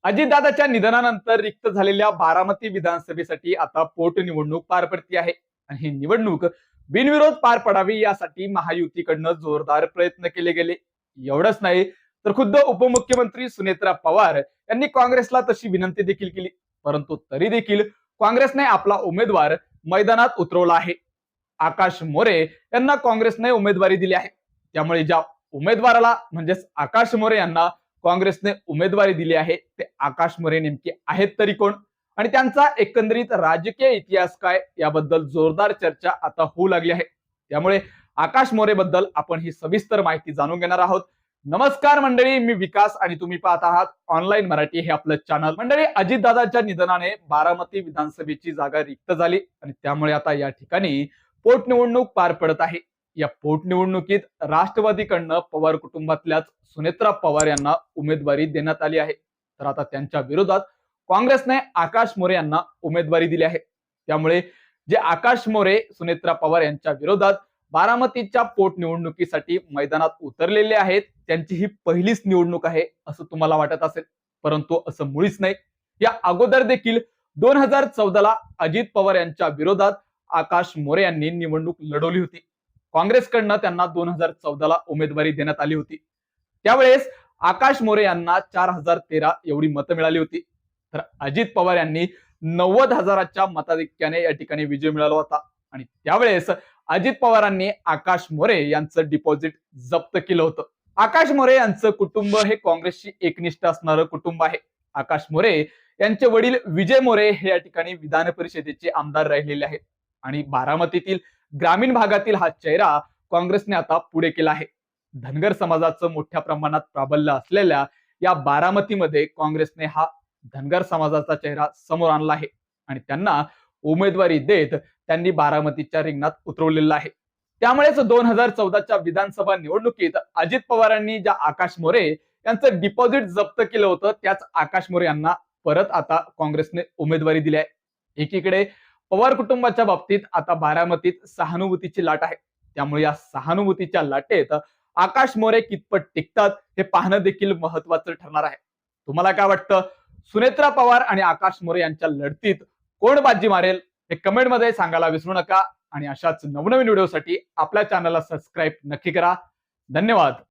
अजितदादाच्या निधनानंतर रिक्त झालेल्या बारामती विधानसभेसाठी आता पोटनिवडणूक पार पडती आहे आणि ही निवडणूक बिनविरोध पार पडावी यासाठी महायुतीकडनं जोरदार प्रयत्न केले गेले. एवढंच नाही तर खुद्द उपमुख्यमंत्री सुनेत्रा पवार यांनी काँग्रेसला तशी विनंती देखील केली, परंतु तरी देखील काँग्रेसने आपला उमेदवार मैदानात उतरवला आहे. आकाश मोरे यांना काँग्रेसने उमेदवारी दिली आहे. त्यामुळे ज्या उमेदवाराला म्हणजेच आकाश मोरे यांना काँग्रेसने उमेदवारी दिली आहे ते आकाश मोरे नेमके आहेत तरी कोण आणि त्यांचा एकंदरीत राजकीय इतिहास काय याबद्दल जोरदार चर्चा आता होऊ लागली आहे. त्यामुळे आकाश मोरे बद्दल आपण ही सविस्तर माहिती जाणून घेणार आहोत. नमस्कार मंडळी, मी विकास आणि तुम्ही पाहत आहात ऑनलाईन मराठी हे आपलं चॅनल. मंडळी, अजितदादांच्या निधनाने बारामती विधानसभेची जागा रिक्त झाली आणि त्यामुळे आता या ठिकाणी पोटनिवडणूक पार पडत आहे. या पोटनिवडणुकीत राष्ट्रवादीकडनं पवार कुटुंबातल्याच सुनेत्रा पवार यांना उमेदवारी देण्यात आली आहे. तर आता त्यांच्या विरोधात काँग्रेसने आकाश मोरे यांना उमेदवारी दिली आहे. त्यामुळे जे आकाश मोरे सुनेत्रा पवार यांच्या विरोधात बारामतीच्या पोटनिवडणुकीसाठी मैदानात उतरलेले आहेत, त्यांची ही पहिलीच निवडणूक आहे असं तुम्हाला वाटत असेल, परंतु असं मुळीच नाही. या अगोदर देखील 2014ला अजित पवार यांच्या विरोधात आकाश मोरे यांनी निवडणूक लढवली होती. काँग्रेसकडनं त्यांना 2014ला उमेदवारी देण्यात आली होती. त्यावेळेस आकाश मोरे यांना 4013 एवढी मतं मिळाली होती. तर अजित पवार यांनी 90,000च्या मताधिक्याने या ठिकाणी विजय मिळवला होता आणि त्यावेळेस अजित पवारांनी आकाश मोरे यांचं डिपॉझिट जप्त केलं होतं. आकाश मोरे यांचं कुटुंब हे काँग्रेसशी एकनिष्ठ असणारं कुटुंब आहे. आकाश मोरे यांचे वडील विजय मोरे हे या ठिकाणी विधान परिषदेचे आमदार राहिलेले आहेत आणि बारामतीतील ग्रामीण भागातील हा चेहरा काँग्रेसने आता पुढे केला आहे. धनगर समाजाचं मोठ्या प्रमाणात प्राबल्य असलेल्या या बारामतीमध्ये काँग्रेसने हा धनगर समाजाचा चेहरा समोर आणला आहे आणि त्यांना उमेदवारी देत त्यांनी बारामतीच्या रिंगणात उतरवलेला आहे. त्यामुळेच 2014च्या विधानसभा निवडणुकीत अजित पवारांनी ज्या आकाश मोरे यांचं डिपॉझिट जप्त केलं होतं त्याच आकाश मोरे यांना परत आता काँग्रेसने उमेदवारी दिली आहे. एकीकडे पवार कुटुंबाच्या बाबतीत आता बारामतीत सहानुभूतीची लाट आहे. त्यामुळे या सहानुभूतीच्या लाटेत आकाश मोरे कितपत टिकतात हे पाहणं देखील महत्वाचं ठरणार आहे. तुम्हाला काय वाटतं? सुनेत्रा पवार आणि आकाश मोरे यांच्या लढतीत कोण बाजी मारेल हे कमेंट मध्ये सांगायला विसरू नका आणि अशाच नवनवीन व्हिडिओसाठी आपल्या चॅनलला सबस्क्राईब नक्की करा. धन्यवाद.